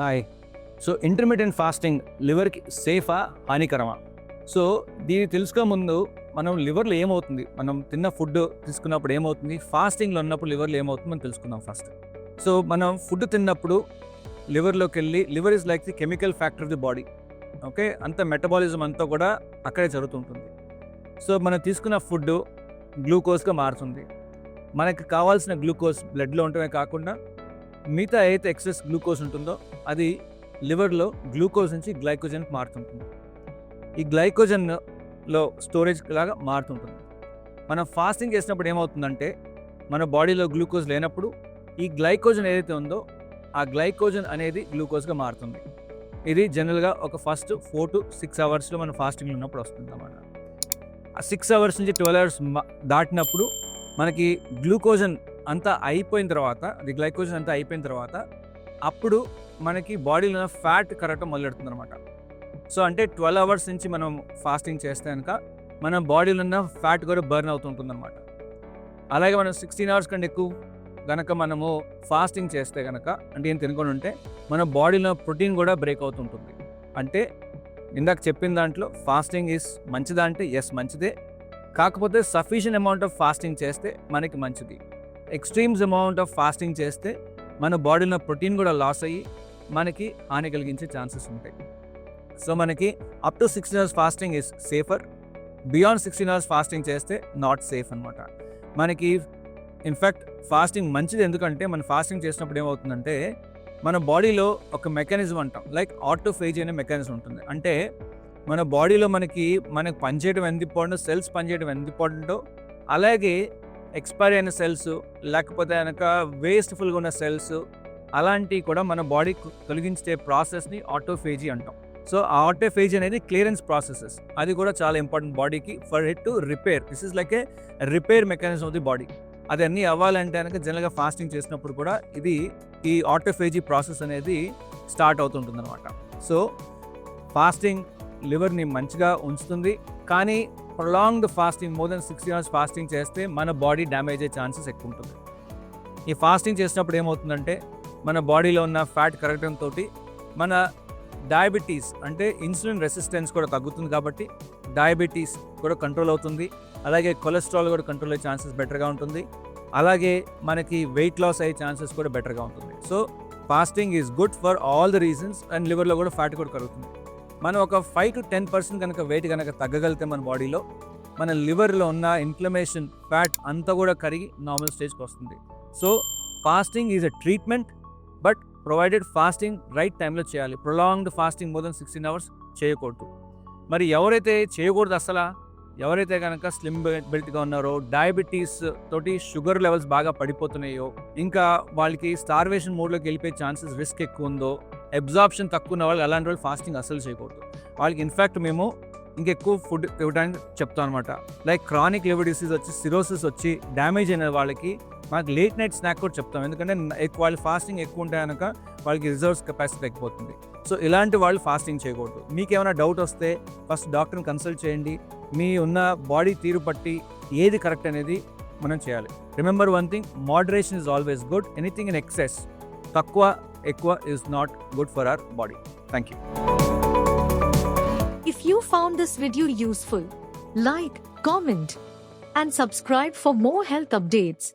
Hi. So intermediate fasting లివర్కి సేఫా హానికరమా? So దీన్ని తెలుసుకో ముందు మనం లివర్లో ఏమవుతుంది, మనం తిన్న ఫుడ్ తీసుకున్నప్పుడు ఏమవుతుంది, ఫాస్టింగ్లో ఉన్నప్పుడు లివర్లో ఏమవుతుంది మనం తెలుసుకుందాం ఫస్ట్. సో మనం ఫుడ్ తిన్నప్పుడు లివర్లోకి వెళ్ళి, liver is like the chemical factor of the body. Okay, అంత మెటబాలిజం అంతా కూడా అక్కడే జరుగుతుంటుంది. సో మనం తీసుకున్న ఫుడ్ గ్లూకోజ్గా మారుతుంది. మనకి కావాల్సిన గ్లూకోజ్ బ్లడ్లో ఉండటమే కాకుండా మిగతా ఏదైతే ఎక్సెస్ గ్లూకోజ్ ఉంటుందో అది లివర్లో గ్లూకోజ్ నుంచి గ్లైకోజన్కి మారుతుంటుంది. ఈ గ్లైకోజన్లో స్టోరేజ్ లాగా మారుతుంటుంది. మనం ఫాస్టింగ్ చేసినప్పుడు ఏమవుతుందంటే మన బాడీలో గ్లూకోజ్ లేనప్పుడు ఈ గ్లైకోజన్ ఏదైతే ఉందో ఆ గ్లైకోజన్ అనేది గ్లూకోజ్గా మారుతుంది. ఇది జనరల్గా ఒక ఫస్ట్ 4 to 6 అవర్స్లో మన ఫాస్టింగ్లో ఉన్నప్పుడు వస్తుంది అన్నమాట. ఆ 6 అవర్స్ నుంచి 12 అవర్స్ దాటినప్పుడు మనకి గ్లూకోజన్ అంతా అయిపోయిన తర్వాత, అది గ్లైకోజన్ అంతా అయిపోయిన తర్వాత అప్పుడు మనకి బాడీలో ఫ్యాట్ కరగటం మొదలెడుతుంది అనమాట. సో అంటే 12 అవర్స్ నుంచి మనం ఫాస్టింగ్ చేస్తే కనుక మన బాడీలో ఉన్న ఫ్యాట్ కూడా బర్న్ అవుతుంటుంది అనమాట. అలాగే మనం 16 అవర్స్ కంటే ఎక్కువ కనుక మనము ఫాస్టింగ్ చేస్తే కనుక, అంటే ఏం తినకుండా ఉంటే మన బాడీలో ప్రోటీన్ కూడా బ్రేక్ అవుతుంటుంది. అంటే ఇందాక చెప్పిన దాంట్లో ఫాస్టింగ్ ఈజ్ మంచిదా అంటే ఎస్ మంచిదే, కాకపోతే సఫిషియెంట్ అమౌంట్ ఆఫ్ ఫాస్టింగ్ చేస్తే మనకి మంచిది. ఎక్స్ట్రీమ్స్ అమౌంట్ ఆఫ్ ఫాస్టింగ్ చేస్తే మన బాడీలో ప్రోటీన్ కూడా లాస్ అయ్యి మనకి హాని కలిగించే ఛాన్సెస్ ఉంటాయి. సో మనకి up to 16 hours fasting is safer. Beyond 16 hours fasting చేస్తే నాట్ సేఫ్ అనమాట. మనకి ఇన్ఫ్యాక్ట్ ఫాస్టింగ్ మంచిది, ఎందుకంటే మనం ఫాస్టింగ్ చేసినప్పుడు ఏమవుతుందంటే మన బాడీలో ఒక మెకానిజం అంటాం, లైక్ ఆటోఫేజీ అనే మెకానిజం ఉంటుంది. అంటే మన బాడీలో మనకు పనిచేయడం ఎంత ఇంపార్టెంటో, సెల్స్ పనిచేయడం ఎంత ఇంపార్టెంటో, అలాగే ఎక్స్పైర్ అయిన సెల్స్ లేకపోతే కనుక వేస్ట్ఫుల్గా ఉన్న సెల్స్ అలాంటివి కూడా మన బాడీ తొలగించే ప్రాసెస్ని ఆటోఫేజీ అంటాం. సో ఆ ఆటోఫేజీ అనేది క్లియరెన్స్ ప్రాసెసెస్, అది కూడా చాలా ఇంపార్టెంట్ బాడీకి for it to repair. This is like A repair mechanism of the body. అది అన్నీ అవ్వాలంటే కనుక జనరల్గా ఫాస్టింగ్ చేసినప్పుడు కూడా ఈ ఆటోఫేజీ ప్రాసెస్ అనేది స్టార్ట్ అవుతుంటుంది అనమాట. సో ఫాస్టింగ్ లివర్ని మంచిగా ఉంచుతుంది, కానీ prolonged fasting more than 60 hours fasting చేస్తే మన బాడీ డ్యామేజ్ అయ్యే ఛాన్సెస్ ఎక్కువ ఉంటుంది. ఈ ఫాస్టింగ్ చేసినప్పుడు ఏమవుతుందంటే మన బాడీలో ఉన్న ఫ్యాట్ కరగడంతో మన డయాబెటీస్ అంటే ఇన్సులిన్ రెసిస్టెన్స్ కూడా తగ్గుతుంది, కాబట్టి డయాబెటీస్ కూడా కంట్రోల్ అవుతుంది. అలాగే కొలెస్ట్రాల్ కూడా కంట్రోల్ అయ్యే ఛాన్సెస్ బెటర్గా ఉంటుంది. అలాగే మనకి వెయిట్ లాస్ అయ్యే ఛాన్సెస్ కూడా బెటర్గా ఉంటుంది. So fasting is good for all the reasons. And లివర్లో కూడా ఫ్యాట్ కూడా కరుగుతుంది. మనం ఒక 5 to 10% కనుక వెయిట్ కనుక తగ్గగలిగితే మన బాడీలో మన లివర్లో ఉన్న ఇన్ఫ్లమేషన్ ఫ్యాట్ అంతా కూడా కరిగి నార్మల్ స్టేజ్కి వస్తుంది. So fasting is a treatment, but provided fasting right టైంలో చేయాలి. Prolonged fasting more than 16 hours చేయకూడదు. మరి ఎవరైతే చేయకూడదు అసలు, ఎవరైతే కనుక స్లిమ్ బెల్ట్గా ఉన్నారో, డయాబెటీస్ తోటి షుగర్ లెవెల్స్ బాగా పడిపోతున్నాయో, ఇంకా వాళ్ళకి స్టార్వేషన్ మోడ్లోకి వెళ్ళిపోయే ఛాన్సెస్ రిస్క్ ఎక్కువ ఉందో, అబ్జార్ప్షన్ తక్కువ ఉన్న వాళ్ళు, అలాంటి వాళ్ళు ఫాస్టింగ్ అసలు చేయకూడదు. వాళ్ళకి ఇన్ఫ్యాక్ట్ మేము ఇంకెక్కువ ఫుడ్ ఇవ్వడానికి చెప్తాం అనమాట. లైక్ క్రానిక్ లివర్ డిసీజ్ వచ్చి, సిరోసిస్ వచ్చి డ్యామేజ్ అయిన వాళ్ళకి మనకి లేట్ నైట్ స్నాక్ కూడా చెప్తాం. ఎందుకంటే వాళ్ళు ఫాస్టింగ్ ఎక్కువ ఉంటే కనుక వాళ్ళకి రిజర్వ్స్ కెపాసిటీ తగ్గిపోతుంది. సో ఇలాంటి వాళ్ళు ఫాస్టింగ్ చేయకూడదు. మీకు ఏమైనా డౌట్ వస్తే ఫస్ట్ డాక్టర్ని కన్సల్ట్ చేయండి. మీ ఉన్న బాడీ తీరు బట్టి ఏది కరెక్ట్ అనేది మనం చేయాలి. Remember one thing, moderation is always good. Anything in excess, తక్కువ ఎక్కువ is not good for our body. Thank you. If you found this video useful, like, comment, and subscribe for more health updates.